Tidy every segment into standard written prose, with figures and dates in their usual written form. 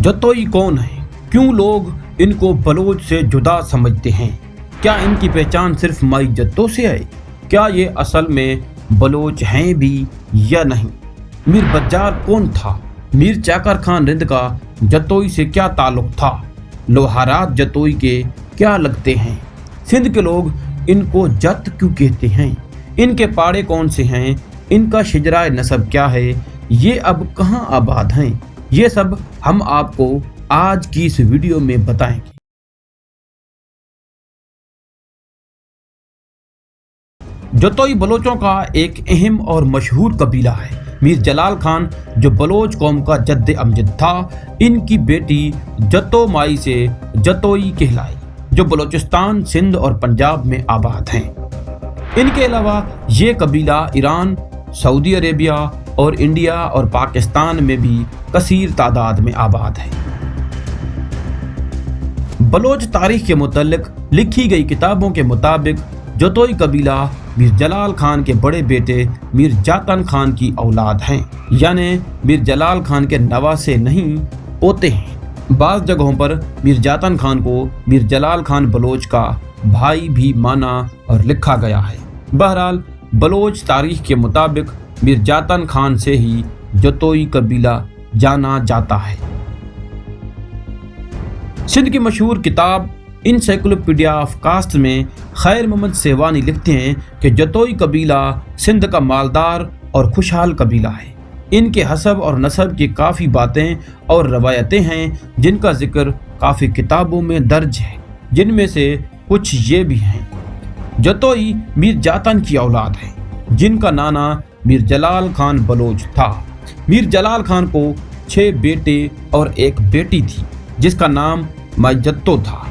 जतोई कौन है? क्यों लोग इनको बलोच से जुदा समझते हैं? क्या इनकी पहचान सिर्फ माई जत्तो से है? क्या ये असल में बलोच हैं भी या नहीं? मीर बज्जार कौन था? मीर चाकर खान रिंद का जतोई से क्या ताल्लुक था? लोहारात जतोई के क्या लगते हैं? सिंध के लोग इनको जत क्यों कहते हैं? इनके पाड़े कौन से हैं? इनका शिजराए नसब क्या है? ये अब कहाँ आबाद हैं? ये सब हम आपको आज की इस वीडियो में बताएंगे। जतोई बलोचों का एक अहम और मशहूर कबीला है। मीर जलाल खान जो बलोच कौम का जद्द अमजद था, इनकी बेटी जतो माई से जतोई कहलाई, जो बलोचिस्तान, सिंध और पंजाब में आबाद हैं। इनके अलावा ये कबीला ईरान, सऊदी अरेबिया और इंडिया और पाकिस्तान में भी कसीर तादाद में आबाद है। बलोच तारीख के मुतालिक लिखी गई किताबों के मुताबिक जतोई कबीला मीर जलाल खान के बड़े बेटे मीर जातन खान की औलाद हैं, यानी मीर जलाल खान के नवासे नहीं, पोते हैं। बाज़ जगहों पर मीर जातन खान को मीर जलाल खान बलोच का भाई भी माना और लिखा गया है। बहरहाल बलोच तारीख के मुताबिक मीर जातन खान से ही जतोई कबीला जाना जाता है। सिंध की मशहूर किताब इनसाइक्लोपीडिया ऑफ कास्ट में खैर मोहम्मद सेवानी लिखते हैं कि जतोई कबीला सिंध का मालदार और खुशहाल कबीला है। इनके हसब और नसब की काफ़ी बातें और रवायतें हैं जिनका जिक्र काफ़ी किताबों में दर्ज है, जिनमें से कुछ ये भी हैं। जतोई मीर जातन की औलाद है, जिनका नाना मीर जलाल खान बलोच था। मीर जलाल खान को 6 बेटे और एक बेटी थी, जिसका नाम माई जत्तो था।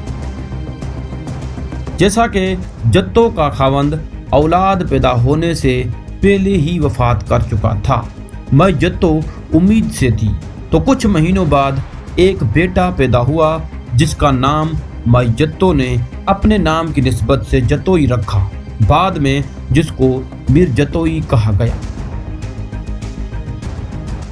जैसा कि जत्तो का खावंद औलाद पैदा होने से पहले ही वफात कर चुका था, माई जत्तो उम्मीद से थी, तो कुछ महीनों बाद एक बेटा पैदा हुआ, जिसका नाम माई जत्तो ने अपने नाम की निस्बत से जतोई रखा, बाद में जिसको मीर जतोई कहा गया।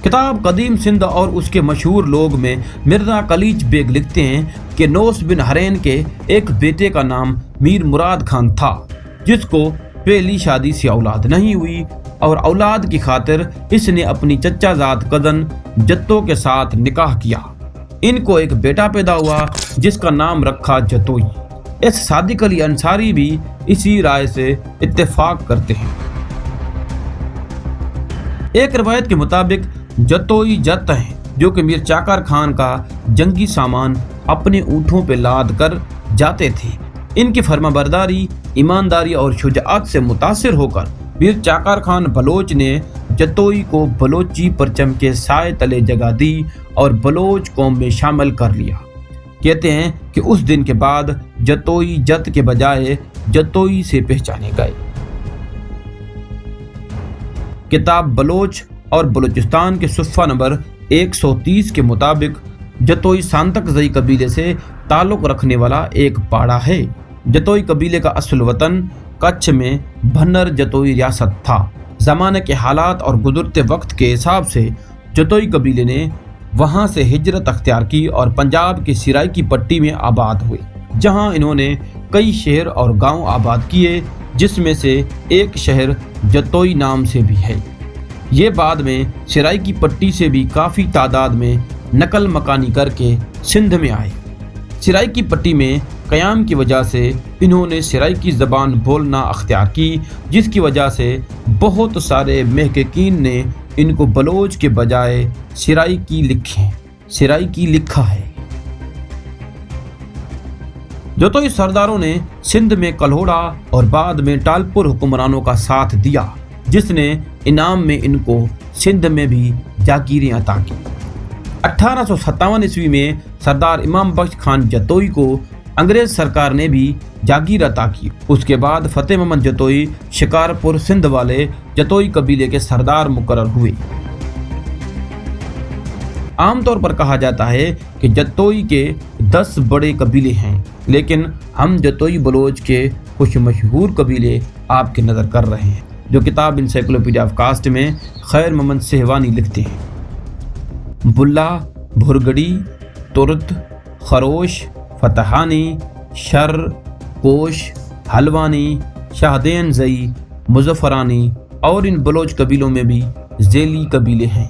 किताब कदीम सिंध और उसके मशहूर लोग में मिर्जा कलीच बेग लिखते हैं कि नौस बिन हरैन के एक बेटे का नाम मीर मुराद खान था, जिसको पहली शादी से औलाद नहीं हुई और औलाद की खातिर इसने अपनी चचाजाद कजन जत्तो के साथ निकाह किया। इनको एक बेटा पैदा हुआ, जिसका नाम रखा जतोई। इस सादिक अली अंसारी भी इसी राय से इत्तेफाक करते हैं। एक रवायत के मुताबिक जतोई जत हैं, जो कि मीर चाकर खान का जंगी सामान अपने ऊँटों पर लाद कर जाते थे। इनकी फर्माबरदारी, ईमानदारी और शुजाअत से मुतासिर होकर मीर चाकर खान बलोच ने जतोई को बलोची परचम के साए तले जगह दी और बलोच कौम में शामिल कर लिया। कहते हैं कि उस दिन के बाद जतोई जत के बजाय जतोई से पहचाने गए। किताब बलोच और बलूचिस्तान के सुफ़ा नंबर 130 के मुताबिक जतोई सांतक जई कबीले से ताल्लुक़ रखने वाला एक पाड़ा है। जतोई कबीले का असल वतन कच्छ में भन्नर जतोई रियासत था। ज़माने के हालात और गुजरते वक्त के हिसाब से जतोई कबीले ने वहाँ से हिजरत अख्तियार की और पंजाब की सिराई की पट्टी में आबाद हुए, जहाँ इन्होंने कई शहर और गांव आबाद किए, जिसमें से एक शहर जतोई नाम से भी है। ये बाद में सिराई की पट्टी से भी काफ़ी तादाद में नकल मकानी करके सिंध में आए। सिराई की पट्टी में क़याम की वजह से इन्होंने सिराई की ज़बान बोलना अख्तियार की, जिसकी वजह से बहुत सारे महक़क़ीन ने इनको बलोच के बजाय सिराई की लिखा है। जतोई सरदारों ने सिंध में कल्होड़ा और बाद में टालपुर हुक्मरानों का साथ दिया, जिसने इनाम में इनको सिंध में भी जागीरें अता की। 1857 ईस्वी में सरदार इमाम बख्श खान जतोई को अंग्रेज सरकार ने भी जागीर अता की। उसके बाद फतेह मोहम्मद जतोई शिकारपुर सिंध वाले जतोई कबीले के सरदार मुकर्रर हुए। आमतौर पर कहा जाता है कि जतोई के 10 बड़े कबीले हैं, लेकिन हम जतोई बलोच के कुछ मशहूर कबीले आपकी नज़र कर रहे हैं, जो किताब इनसाइक्लोपीडिया ऑफ कास्ट में खैर मोहम्मद सेवानी लिखते हैं। बुल्ला, भुरगड़ी, तुर्त, खरोश, फतहानी, शर, कोश, हलवानी, शाहदेन जई, मुजफ्फरानी और इन बलोच कबीलों में भी झेली कबीले हैं,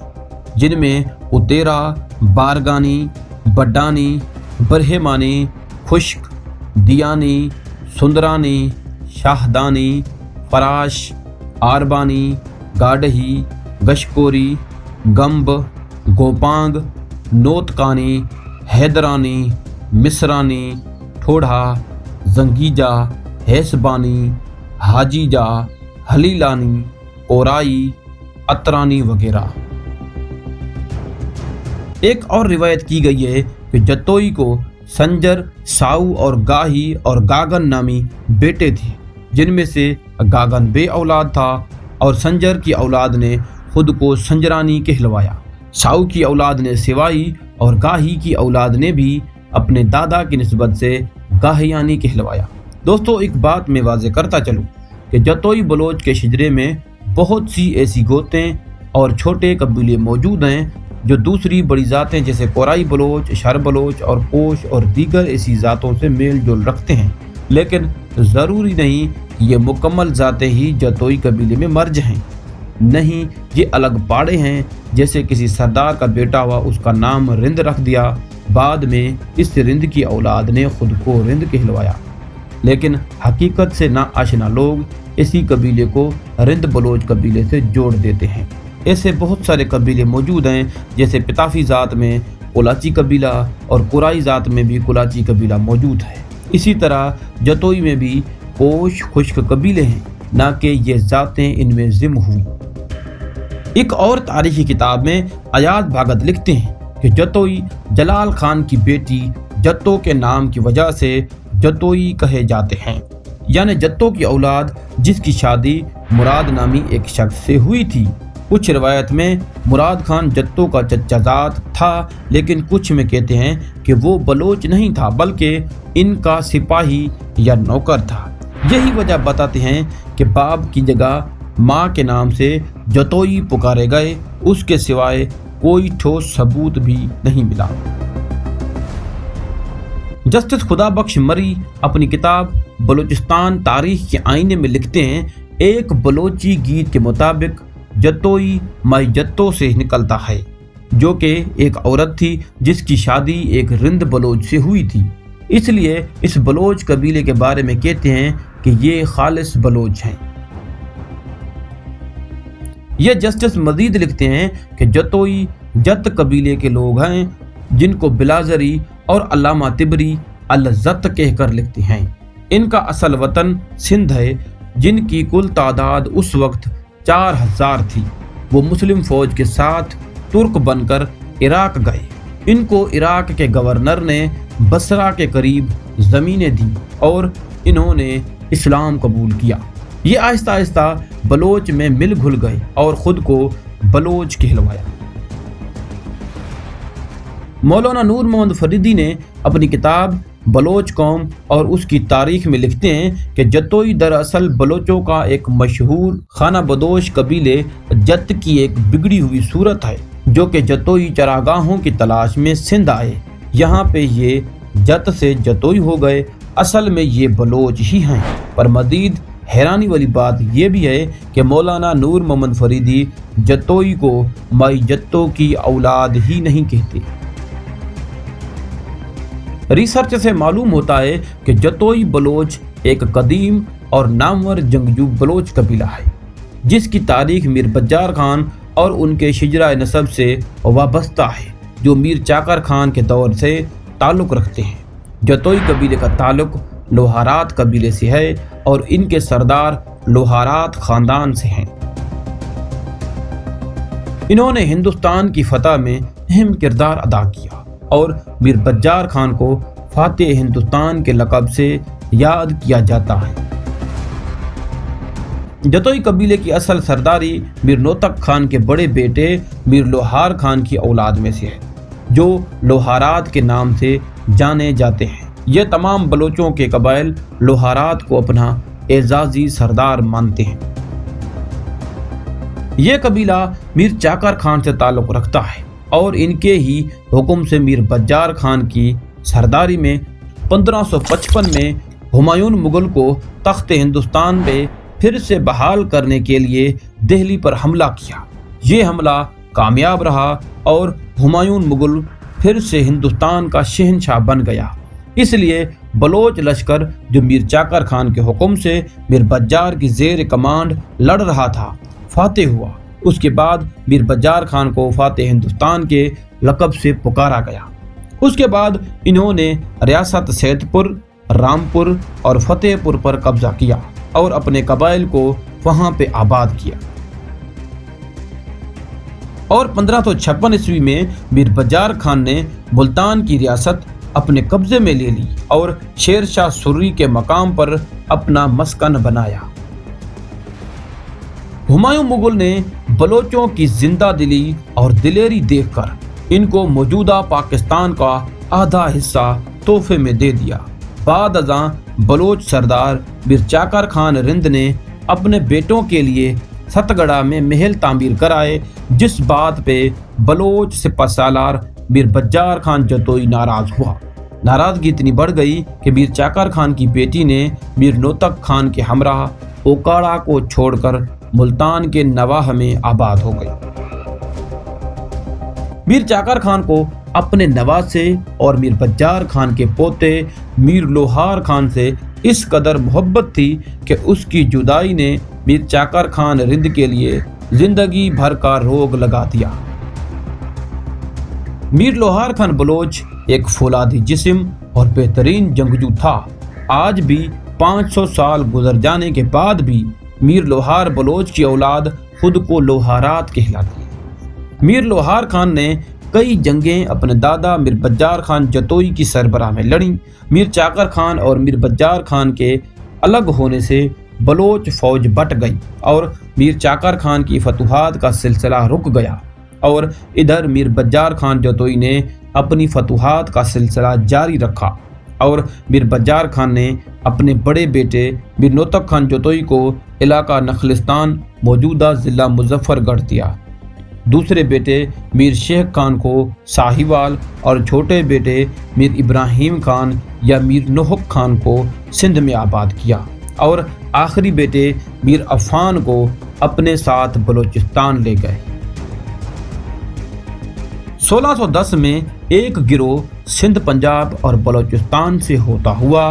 जिनमें उतेरा, बारगानी, बड्डानी, बरहेमानी, खुश्क, दियानी, सुंदरानी, शाहदानी, फराश, आरबानी, गाडही, गशकोरी, गंब, गोपांग, नोतकानी, हैदरानी, मिसरानी, ठोढ़ा, जंगीजा, हैसबानी, हाजीजा, हलीलानी, कोराई, अतरानी वगैरह। एक और रिवायत की गई है कि जतोई को संजर, साऊ और गाही और गागन नामी बेटे थे, जिनमें से गागन बे औलाद था और संजर की औलाद ने खुद को संजरानी कहलवाया। साऊ की औलाद ने सिवाई और गाही की औलाद ने भी अपने दादा की निस्बत से गाहियानी कहलवाया। दोस्तों, एक बात मैं वाज़ेह करता चलूँ कि जतोई बलोच के शिजरे में बहुत सी ऐसी गोतें और छोटे कबीले मौजूद हैं जो दूसरी बड़ी ज़ातें जैसे कोराई बलोच, शर बलोच और कोश और दीगर ऐसी ज़ातों से मेल जोल रखते हैं, लेकिन ज़रूरी नहीं कि ये मुकम्मल ज़ातें ही जतोई कबीले में मर्ज हैं। नहीं, ये अलग पाड़े हैं। जैसे किसी सरदार का बेटा हुआ, उसका नाम रिंद रख दिया, बाद में इस रिंद की औलाद ने खुद को रिंद कहलवाया, लेकिन हकीकत से ना आशना लोग इसी कबीले को रिंद बलोच कबीले से जोड़ देते हैं। ऐसे बहुत सारे कबीले मौजूद हैं, जैसे पिताफी ज़ात में कुलाची कबीला और कुराई ज़ात में भी कुलाची कबीला मौजूद है। इसी तरह जतोई में भी कोश खुश्क कबीले हैं, ना कि ये ज़ातें इनमें ज़िम हुई। एक और तारीखी किताब में अयाज भागत लिखते हैं कि जतोई जलाल खान की बेटी जत्तो के नाम की वजह से जतोई कहे जाते हैं, यानी जत्तो की औलाद जिसकी शादी मुराद नामी एक शख्स से हुई थी। कुछ रिवायत में मुराद खान जत्तो का चचाजाद था, लेकिन कुछ में कहते हैं कि वो बलोच नहीं था बल्कि इनका सिपाही या नौकर था। यही वजह बताते हैं कि बाप की जगह माँ के नाम से जतोई पुकारे गए, उसके सिवाय कोई ठोस सबूत भी नहीं मिला। जस्टिस खुदा बख्श मरी अपनी किताब बलूचिस्तान तारीख के आईने में लिखते हैं, एक बलोची गीत के मुताबिक जतोई माई जत्तो से निकलता है, जो कि एक औरत थी जिसकी शादी एक रिंद बलोच से हुई थी। इसलिए इस बलोच कबीले के बारे में कहते हैं कि ये खालिस बलोच हैं। ये जस्टिस मजीद लिखते हैं कि जतोई जत कबीले के लोग हैं, जिनको बिलाजरी और अल्लामा तिबरी अल-जत कहकर लिखते हैं। इनका असल वतन सिंध है, जिनकी कुल तादाद उस वक्त 4000 थी। वो मुस्लिम फौज के साथ तुर्क बनकर इराक गए। इनको इराक के गवर्नर ने बसरा के करीब ज़मीनें दी और इन्होंने इस्लाम कबूल किया। ये आहिस्ता आहिस्ता बलोच में मिल घुल गए और ख़ुद को बलोच कहलवाया। मौलाना नूर मोहम्मद फरीदी ने अपनी किताब बलोच कौम और उसकी तारीख में लिखते हैं कि जतोई दरअसल बलोचों का एक मशहूर खाना बदोश कबीले जत की एक बिगड़ी हुई सूरत है, जो कि जतोई चरागाहों की तलाश में सिंध आए। यहाँ पे ये जत से जतोई हो गए, असल में ये बलोच ही हैं। पर मजीद हैरानी वाली बात यह भी है कि मौलाना नूर मोहम्मद फरीदी जतोई को माई जत्तो की औलाद ही नहीं कहते। रिसर्च से मालूम होता है कि जतोई बलोच एक कदीम और नामवर जंगजू बलोच कबीला है, जिसकी तारीख मीर बज्जार खान और उनके शिजरा नसब से वाबस्ता है, जो मीर चाकर खान के दौर से ताल्लुक़ रखते हैं। जतोई कबीले का ताल्लुक़ लोहारात कबीले से है और इनके सरदार लोहारात ख़ानदान से हैं। इन्होंने हिंदुस्तान की फतह में अहम किरदार अदा किया और मीर बज्जार खान को फातेह हिंदुस्तान के लक़ब से याद किया जाता है। जतोई कबीले की असल सरदारी मीर नोतक खान के बड़े बेटे मीर लोहार खान की औलाद में से है, जो लोहारात के नाम से जाने जाते हैं। ये तमाम बलोचों के कबाइल लोहारात को अपना एजाजी सरदार मानते हैं। यह कबीला मीर चाकर खान से ताल्लुक़ रखता है। और इनके ही हुक्म से मीर बज्जार खान की सरदारी में 1555 में हुमायूं मुगल को तख्त हिंदुस्तान पे फिर से बहाल करने के लिए दिल्ली पर हमला किया। ये हमला कामयाब रहा और हुमायूं मुगल फिर से हिंदुस्तान का शहंशाह बन गया। इसलिए बलोच लश्कर जो मीर चाकर खान के हुक्म से मीर बज्जार की जेर कमांड लड़ रहा था, फातेह हुआ। उसके बाद मीर बज्जार खान को फातेह हिंदुस्तान के लक़ब से पुकारा गया। उसके बाद इन्होंने रियासत सैदपुर, रामपुर और फतेहपुर पर कब्जा किया और अपने कबाइल को वहां पे आबाद किया। और 1556 ईस्वी में मीर बज्जार खान ने मुल्तान की रियासत अपने कब्जे में ले ली और शेर शाह सुर्री के मकाम पर अपना मस्कन बनाया। हुमायूं मुगल ने बलोचों की जिंदा दिली और दिलेरी देखकर इनको मौजूदा पाकिस्तान का आधा हिस्सा तोहफे में दे दिया। बाद अज़ां बलोच सरदार मीर चाकर खान रिंद ने अपने बेटों के लिए सतगड़ा में महल तामीर कराए, जिस बात पे बलोच सिपहसालार मीर बज्जार खान जतोई नाराज हुआ। नाराजगी इतनी बढ़ गई कि मीर चाकर खान की बेटी ने मीर नोतक खान के हमराह ओकाड़ा को छोड़कर मुल्तान के नवाह में आबाद हो गई। मीर चाकर खान को अपने नवासे और मीर बज्जार खान के पोते मीर लोहार खान से इस कदर मोहब्बत थी कि उसकी जुदाई ने मीर चाकर खान रिंद के लिए जिंदगी भर का रोग लगा दिया। मीर लोहार खान बलोच एक फौलादी जिस्म और बेहतरीन जंगजू था। आज भी 500 साल गुजर जाने के बाद भी मीर लोहार बलोच की औलाद खुद को लोहारात कहलाती है। मीर लोहार खान ने कई जंगें अपने दादा मीर बज्जार खान जतोई की सरबराह में लड़ी। मीर चाकर खान और मीर बज्जार खान के अलग होने से बलोच फौज बट गई और मीर चाकर खान की फतूहात का सिलसिला रुक गया और इधर मीर बज्जार खान जतोई ने अपनी फतूहात का सिलसिला जारी रखा और मीर बज्जार खान ने अपने बड़े बेटे मीर नोतक खान जतोई को इलाका नखलिस्तान मौजूदा ज़िला मुजफ्फरगढ़ दिया। दूसरे बेटे मीर शेख खान को साहिवाल और छोटे बेटे मीर इब्राहिम खान या मीर नोहक खान को सिंध में आबाद किया और आखिरी बेटे मीर अफ़ान को अपने साथ बलूचिस्तान ले गए। 1610 में एक गिरोह सिंध, पंजाब और बलूचिस्तान से होता हुआ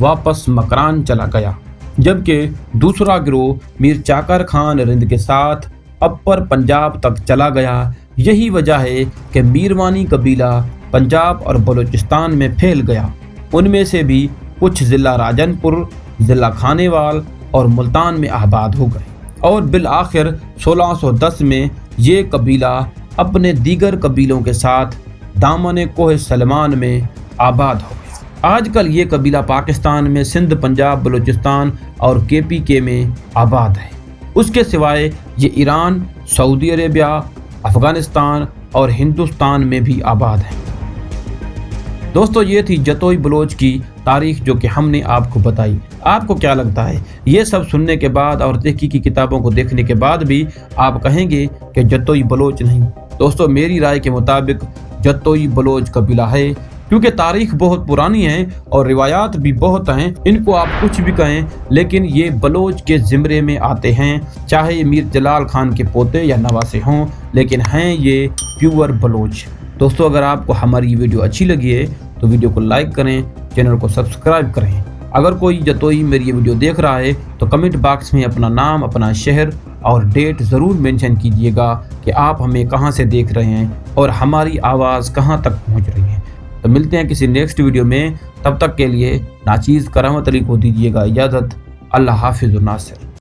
वापस मकरान चला गया, जबकि दूसरा गिरोह मीर चाकर खान रिंद के साथ अपर पंजाब तक चला गया। यही वजह है कि मीरवानी कबीला पंजाब और बलूचिस्तान में फैल गया। उनमें से भी कुछ ज़िला राजनपुर, ज़िला खानेवाल और मुल्तान में आबाद हो गए और बिल आखिर 1610 में ये कबीला अपने दीगर कबीलों के साथ दामन कोह सलमान में आबाद हो गया। आजकल ये कबीला पाकिस्तान में सिंध, पंजाब, बलूचिस्तान और KPK में आबाद है। उसके सिवाय ये ईरान, सऊदी अरेबिया, अफ़गानिस्तान और हिंदुस्तान में भी आबाद है। दोस्तों, ये थी जतोई बलोच की तारीख जो कि हमने आपको बताई। आपको क्या लगता है? ये सब सुनने के बाद और तहकीकी किताबों को देखने के बाद भी आप कहेंगे कि जतोई बलोच नहीं? दोस्तों, मेरी राय के मुताबिक जतोई बलोच कबीला है, क्योंकि तारीख बहुत पुरानी है और रिवायात भी बहुत हैं। इनको आप कुछ भी कहें, लेकिन ये बलोच के ज़िम्रे में आते हैं, चाहे मीर जलाल खान के पोते या नवासे हों, लेकिन हैं ये प्योर बलोच। दोस्तों, अगर आपको हमारी वीडियो अच्छी लगी है तो वीडियो को लाइक करें, चैनल को सब्सक्राइब करें। अगर कोई जतोई मेरी ये वीडियो देख रहा है तो कमेंट बॉक्स में अपना नाम, अपना शहर और डेट ज़रूर मेंशन कीजिएगा कि आप हमें कहाँ से देख रहे हैं और हमारी आवाज़ कहाँ तक पहुँच रही है। तो मिलते हैं किसी नेक्स्ट वीडियो में, तब तक के लिए नाचीज़ करामत अली को दीजिएगा इजाज़त। अल्लाह हाफिज़ नासिर।